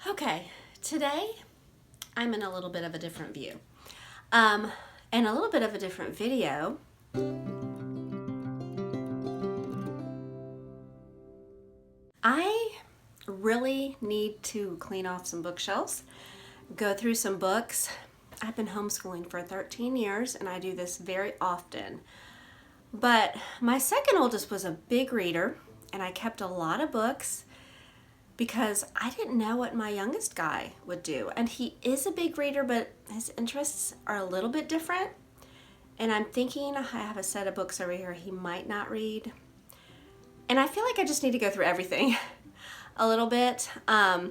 Okay, today I'm in a little bit of a different view and a little bit of a different video. I really need to clean off some bookshelves, go through some books. I've been homeschooling for 13 years and I do this very often. But my second oldest was a big reader and I kept a lot of books because I didn't know what my youngest guy would do. And he is a big reader, but his interests are a little bit different. And I'm thinking I have a set of books over here he might not read. And I feel like I just need to go through everything a little bit. I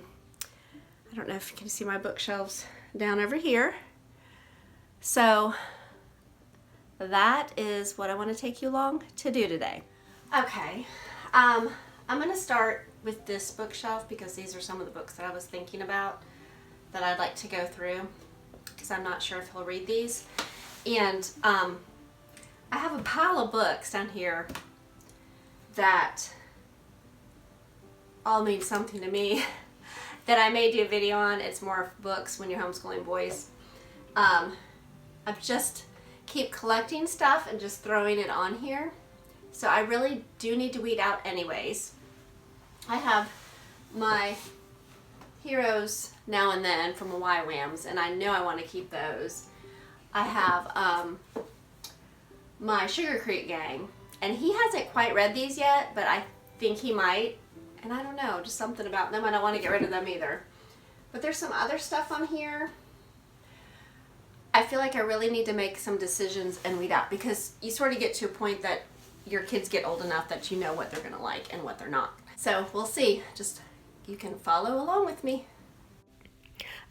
don't know if you can see my bookshelves down over here. So that is what I want to take you along to do today. Okay, I'm going to start with this bookshelf because these are some of the books that I was thinking about that I'd like to go through because I'm not sure if he'll read these. And I have a pile of books down here that all mean something to me that I may do a video on. It's more books when you're homeschooling boys. I just keep collecting stuff and just throwing it on here. So I really do need to weed out anyways. I have my Heroes Now and Then from YWAMs, and I know I want to keep those. I have my Sugar Creek Gang, and he hasn't quite read these yet, but I think he might. And I don't know, just something about them. I don't want to get rid of them either. But there's some other stuff on here. I feel like I really need to make some decisions and weed out because you sort of get to a point that your kids get old enough that you know what they're going to like and what they're not. So we'll see. Just you can follow along with me.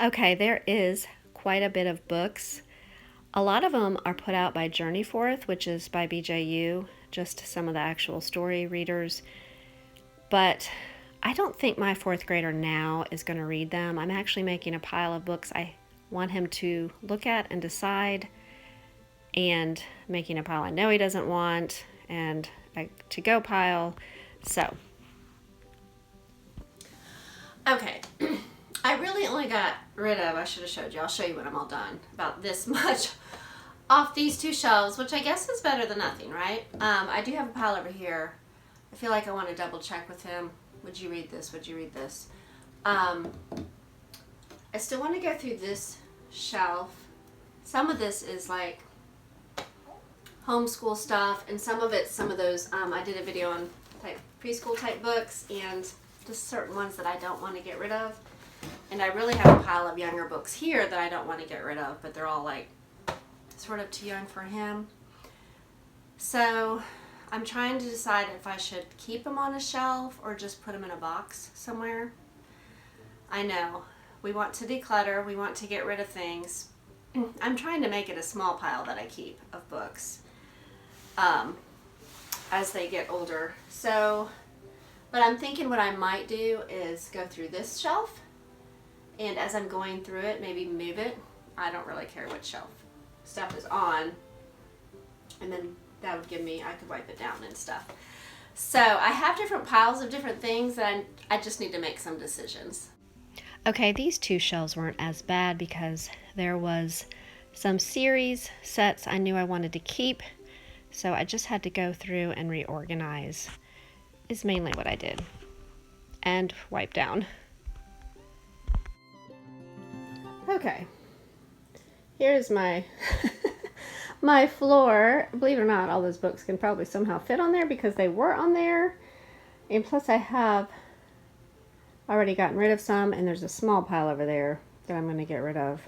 Okay, there is quite a bit of books. A lot of them are put out by Journey Forth, which is by BJU, just some of the actual story readers. But I don't think my fourth grader now is going to read them. I'm actually making a pile of books I want him to look at and decide, and making a pile I know he doesn't want, and a to-go pile. So, okay, I really only got rid of, I should have showed you, I'll show you when I'm all done, about this much off these two shelves, which I guess is better than nothing, right? I do have a pile over here. I feel like I want to double check with him. Would you read this? Would you read this? I still want to go through this shelf. Some of this is like homeschool stuff, and some of it's some of those, I did a video on preschool type books, and just certain ones that I don't want to get rid of. And I really have a pile of younger books here that I don't want to get rid of, but they're all like sort of too young for him. So I'm trying to decide if I should keep them on a shelf or just put them in a box somewhere. I know, we want to declutter, we want to get rid of things. I'm trying to make it a small pile that I keep of books as they get older. So, but I'm thinking what I might do is go through this shelf, and as I'm going through it, maybe move it. I don't really care what shelf stuff is on, and then that would give me, I could wipe it down and stuff. So I have different piles of different things that I just need to make some decisions. Okay, these two shelves weren't as bad because there was some series sets I knew I wanted to keep, so I just had to go through and reorganize is mainly what I did, and wipe down. Okay, here's my my floor. Believe it or not, all those books can probably somehow fit on there because they were on there, and plus I have already gotten rid of some, and there's a small pile over there that I'm going to get rid of.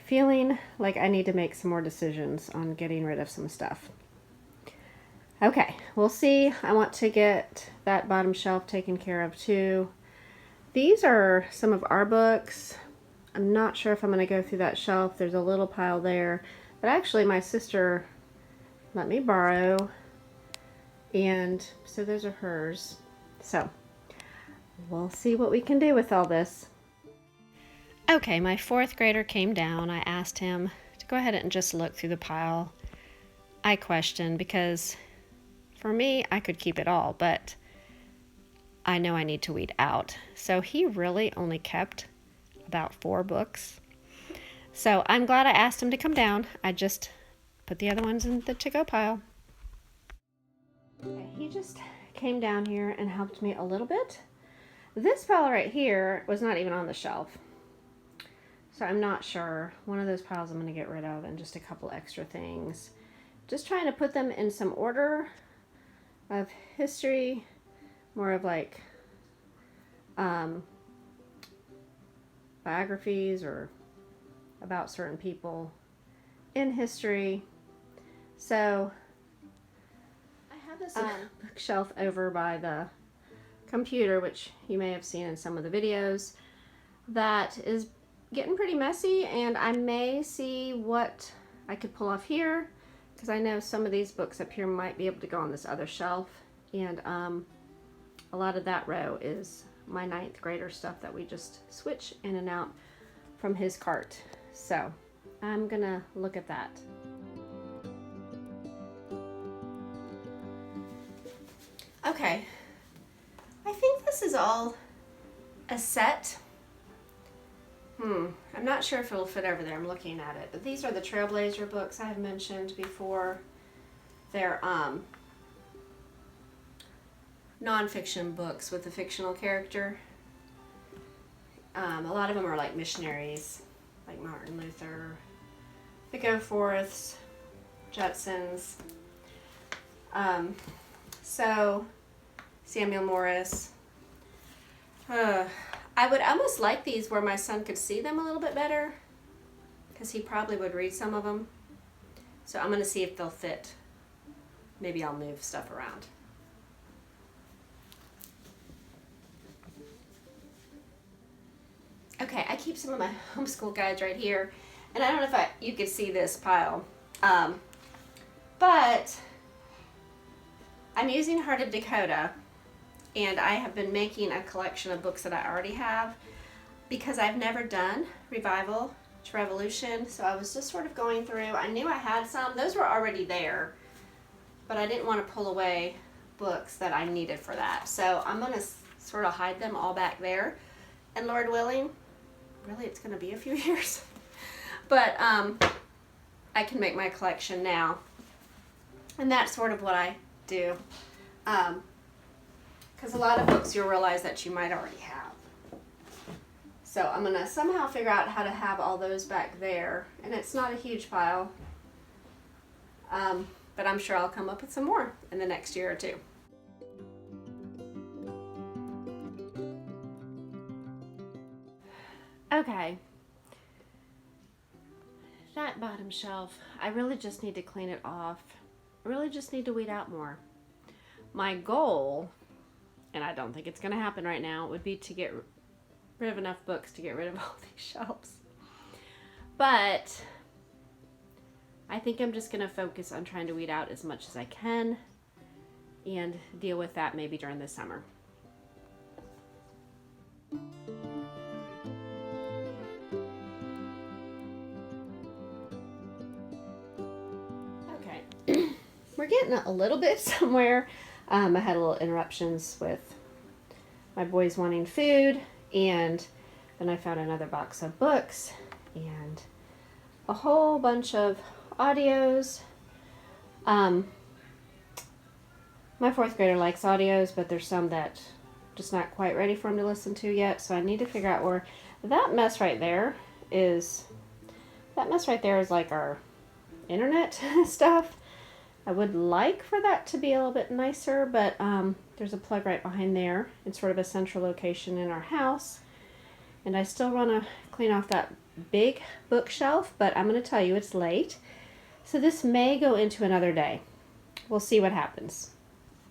Feeling like I need to make some more decisions on getting rid of some stuff. Okay, we'll see. I want to get that bottom shelf taken care of too. These are some of our books. I'm not sure if I'm going to go through that shelf. There's a little pile there that actually my sister let me borrow, and so those are hers. So we'll see what we can do with all this. Okay, my fourth grader came down. I asked him to go ahead and just look through the pile. I questioned because for me, I could keep it all, but I know I need to weed out. So he really only kept about 4 books. So I'm glad I asked him to come down. I just put the other ones in the to-go pile. Okay, he just came down here and helped me a little bit. This pile right here was not even on the shelf. So I'm not sure. One of those piles I'm going to get rid of, and just a couple extra things. Just trying to put them in some order of history, more of like biographies or about certain people in history. So I have this bookshelf over by the computer, which you may have seen in some of the videos, that is getting pretty messy, and I may see what I could pull off here, because I know some of these books up here might be able to go on this other shelf, and a lot of that row is my 9th grader stuff that we just switch in and out from his cart. So I'm gonna look at that. Okay, I think this is all a set. I'm not sure if it'll fit over there. I'm looking at it. But these are the Trailblazer books I have mentioned before. They're nonfiction books with a fictional character. A lot of them are like missionaries, like Martin Luther, the Goforths, Judsons. So Samuel Morris. I would almost like these where my son could see them a little bit better, because he probably would read some of them. So I'm going to see if they'll fit. Maybe I'll move stuff around. Okay, I keep some of my homeschool guides right here, and I don't know if you could see this pile, but I'm using Heart of Dakota. And I have been making a collection of books that I already have, because I've never done Revival to Revolution. So I was just sort of going through. I knew I had some. Those were already there, but I didn't want to pull away books that I needed for that. So I'm going to sort of hide them all back there. And Lord willing, really it's going to be a few years. But I can make my collection now. And that's sort of what I do. Because a lot of books you'll realize that you might already have. So I'm going to somehow figure out how to have all those back there. And it's not a huge pile. But I'm sure I'll come up with some more in the next year or two. Okay. That bottom shelf, I really just need to clean it off. I really just need to weed out more. My goal, and I don't think it's going to happen right now, would be to get rid of enough books to get rid of all these shelves. But I think I'm just going to focus on trying to weed out as much as I can and deal with that maybe during the summer. Okay, we're getting a little bit somewhere. I had a little interruptions with my boys wanting food, and then I found another box of books and a whole bunch of audios. My 4th grader likes audios, but there's some that just not quite ready for him to listen to yet, so I need to figure out where that mess right there is. That mess right there is like our internet stuff. I would like for that to be a little bit nicer, but there's a plug right behind there. It's sort of a central location in our house. And I still want to clean off that big bookshelf, but I'm going to tell you it's late. So this may go into another day. We'll see what happens.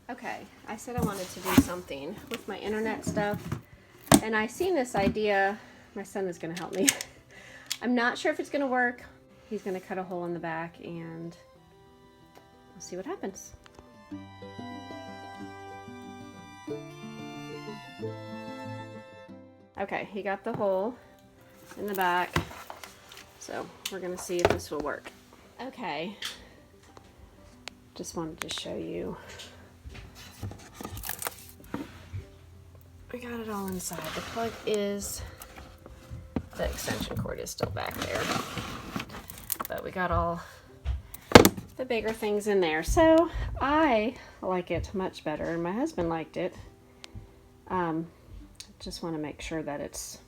Okay, I said I wanted to do something with my internet stuff. And I seen this idea. My son is going to help me. I'm not sure if it's going to work. He's going to cut a hole in the back and we'll see what happens. Okay, he got the hole in the back, so we're gonna see if this will work. Okay, just wanted to show you got it all inside. The plug is, the extension cord is still back there. But we got all the bigger things in there. So I like it much better, and my husband liked it. Just want to make sure that it's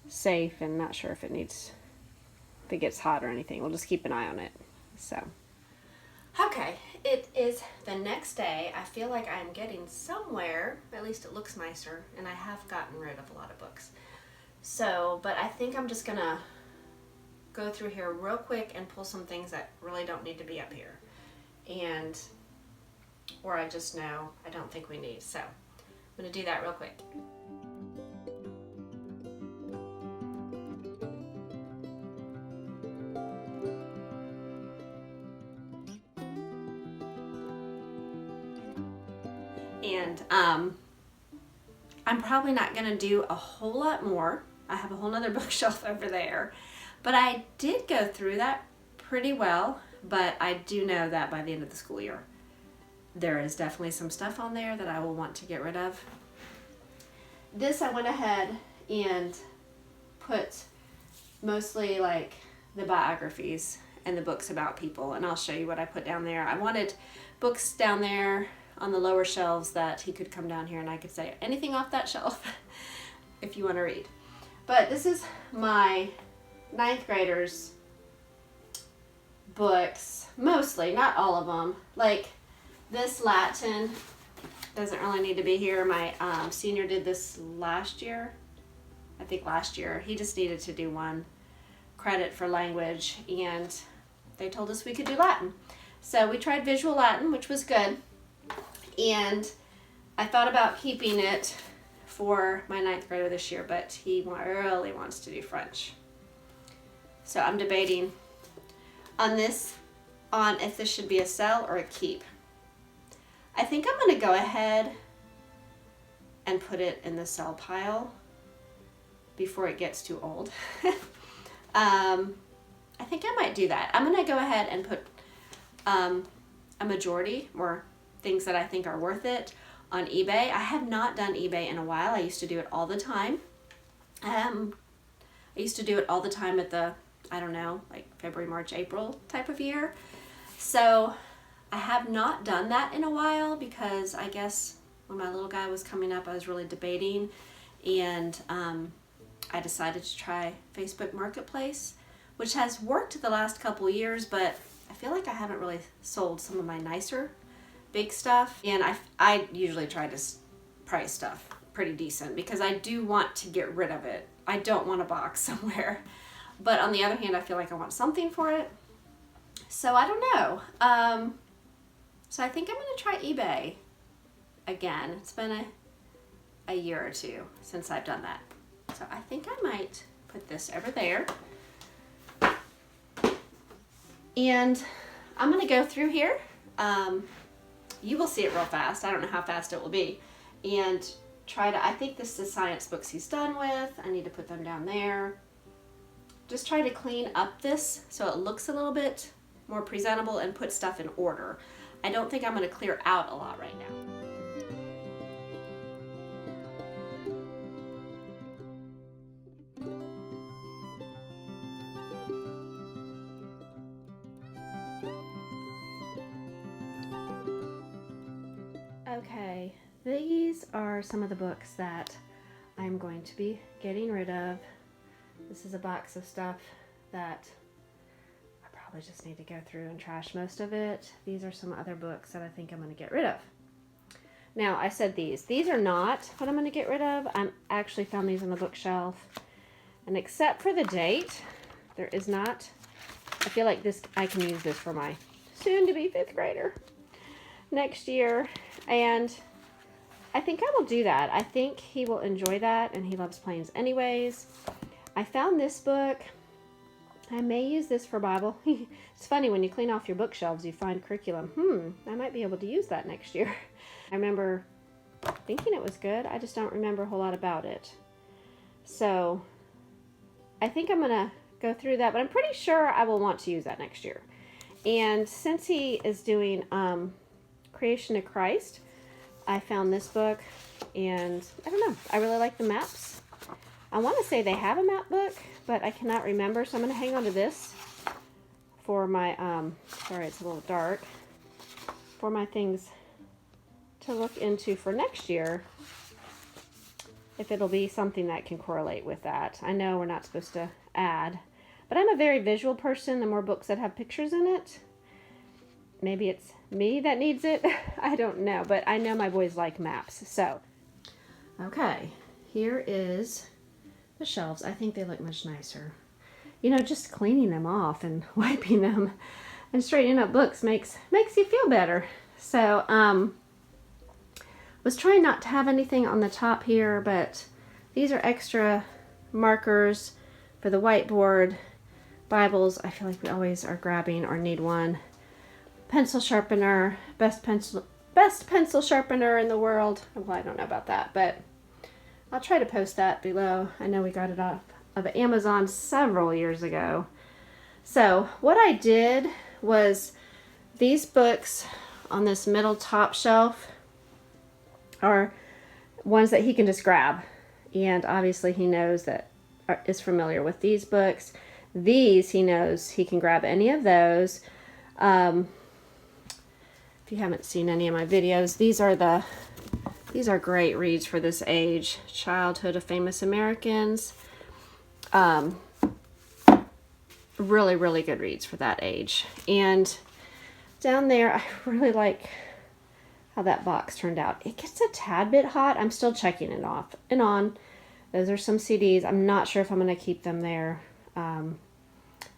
safe, and not sure if it gets hot or anything. We'll just keep an eye on it. So, okay, it is the next day. I feel like I'm getting somewhere. At least it looks nicer, and I have gotten rid of a lot of books. So, but I think I'm just gonna go through here real quick and pull some things that really don't need to be up here, or I just know I don't think we need. So I'm gonna do that real quick. And I'm probably not gonna do a whole lot more. I have a whole nother bookshelf over there, but I did go through that pretty well. But I do know that by the end of the school year, there is definitely some stuff on there that I will want to get rid of. This I went ahead and put mostly like the biographies and the books about people, and I'll show you what I put down there. I wanted books down there on the lower shelves that he could come down here and I could say anything off that shelf if you want to read. But this is my 9th graders books, mostly, not all of them. Like this Latin doesn't really need to be here. My senior did this last year. I think last year. He just needed to do 1 credit for language, and they told us we could do Latin. So we tried visual Latin, which was good. And I thought about keeping it for my 9th grader this year, but he really wants to do French. So I'm debating on if this should be a sell or a keep. I think I'm going to go ahead and put it in the sell pile before it gets too old. I think I might do that. I'm going to go ahead and put a majority, or things that I think are worth it, on eBay. I have not done eBay in a while. I used to do it all the time. I used to do it all the time at the, I don't know, like February, March, April type of year. So I have not done that in a while because I guess when my little guy was coming up, I was really debating, and I decided to try Facebook Marketplace, which has worked the last couple years, but I feel like I haven't really sold some of my nicer big stuff. And I usually try to price stuff pretty decent because I do want to get rid of it. I don't want a box somewhere. But on the other hand, I feel like I want something for it. So I don't know. So I think I'm going to try eBay again. It's been a year or two since I've done that. So I think I might put this over there. And I'm going to go through here. You will see it real fast. I don't know how fast it will be. And try to, I think this is science books he's done with. I need to put them down there. Just try to clean up this so it looks a little bit more presentable and put stuff in order. I don't think I'm going to clear out a lot right now. Okay, these are some of the books that I'm going to be getting rid of. This is a box of stuff that I probably just need to go through and trash most of it. These are some other books that I think I'm going to get rid of. Now, I said these. These are not what I'm going to get rid of. I actually found these on the bookshelf. And except for the date, there is not, I feel like this, I can use this for my soon-to-be 5th grader next year. And I think I will do that. I think he will enjoy that, and he loves planes anyways. I found this book. I may use this for Bible. It's funny, when you clean off your bookshelves, you find curriculum. I might be able to use that next year. I remember thinking it was good. I just don't remember a whole lot about it. So I think I'm going to go through that, but I'm pretty sure I will want to use that next year. And since he is doing Creation of Christ, I found this book. And I don't know, I really like the maps. I want to say they have a map book, but I cannot remember, so I'm going to hang on to this for my, sorry it's a little dark, for my things to look into for next year, if it'll be something that can correlate with that. I know we're not supposed to add, but I'm a very visual person. The more books that have pictures in it, maybe it's me that needs it. I don't know, but I know my boys like maps. So, okay, here is the shelves. I think they look much nicer. You know, just cleaning them off and wiping them and straightening up books makes you feel better. So, was trying not to have anything on the top here, but these are extra markers for the whiteboard. Bibles, I feel like we always are grabbing or need one. Pencil sharpener, best pencil sharpener in the world. Well, I don't know about that, but I'll try to post that below. I know we got it off of Amazon several years ago. So what I did was these books on this middle top shelf are ones that he can just grab. And obviously he knows that is familiar with these books. These he knows he can grab any of those. If you haven't seen any of my videos, these are great reads for this age. Childhood of Famous Americans. Really, really good reads for that age. And down there, I really like how that box turned out. It gets a tad bit hot. I'm still checking it off and on. Those are some CDs. I'm not sure if I'm going to keep them there. The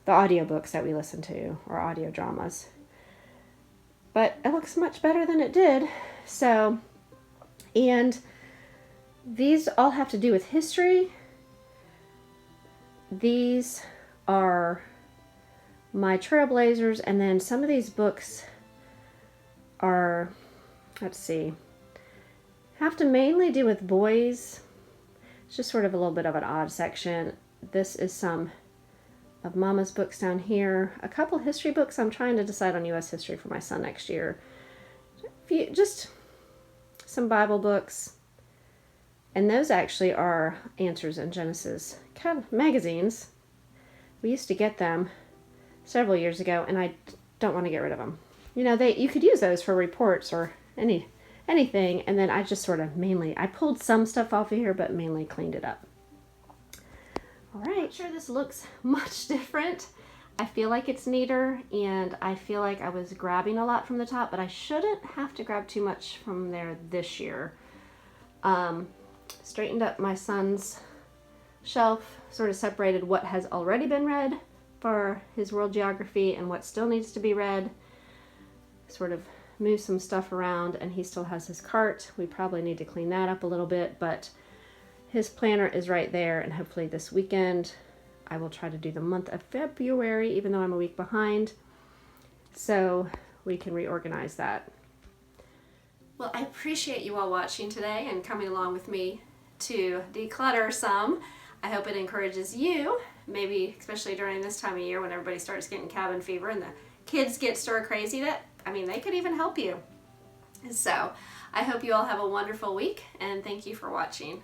audiobooks that we listen to, or audio dramas. But it looks much better than it did. So, and these all have to do with history. These are my trailblazers, and then some of these books are, let's see, have to mainly do with boys. It's just sort of a little bit of an odd section. This is some of Mama's books down here. A couple history books. I'm trying to decide on U.S. history for my son next year. Just some Bible books. And those actually are Answers in Genesis kind of magazines. We used to get them several years ago, and I don't want to get rid of them. You know, you could use those for reports or anything, and then I just sort of I pulled some stuff off of here, but mainly cleaned it up. All right, I'm sure this looks much different. I feel like it's neater, and I feel like I was grabbing a lot from the top, but I shouldn't have to grab too much from there this year. Straightened up my son's shelf, sort of separated what has already been read for his world geography and what still needs to be read. Sort of moved some stuff around, and he still has his cart. We probably need to clean that up a little bit, but his planner is right there, and hopefully this weekend I will try to do the month of February, even though I'm a week behind, so we can reorganize that. Well, I appreciate you all watching today and coming along with me to declutter some. I hope it encourages you, maybe especially during this time of year when everybody starts getting cabin fever and the kids get stir crazy, they could even help you. So I hope you all have a wonderful week, and thank you for watching.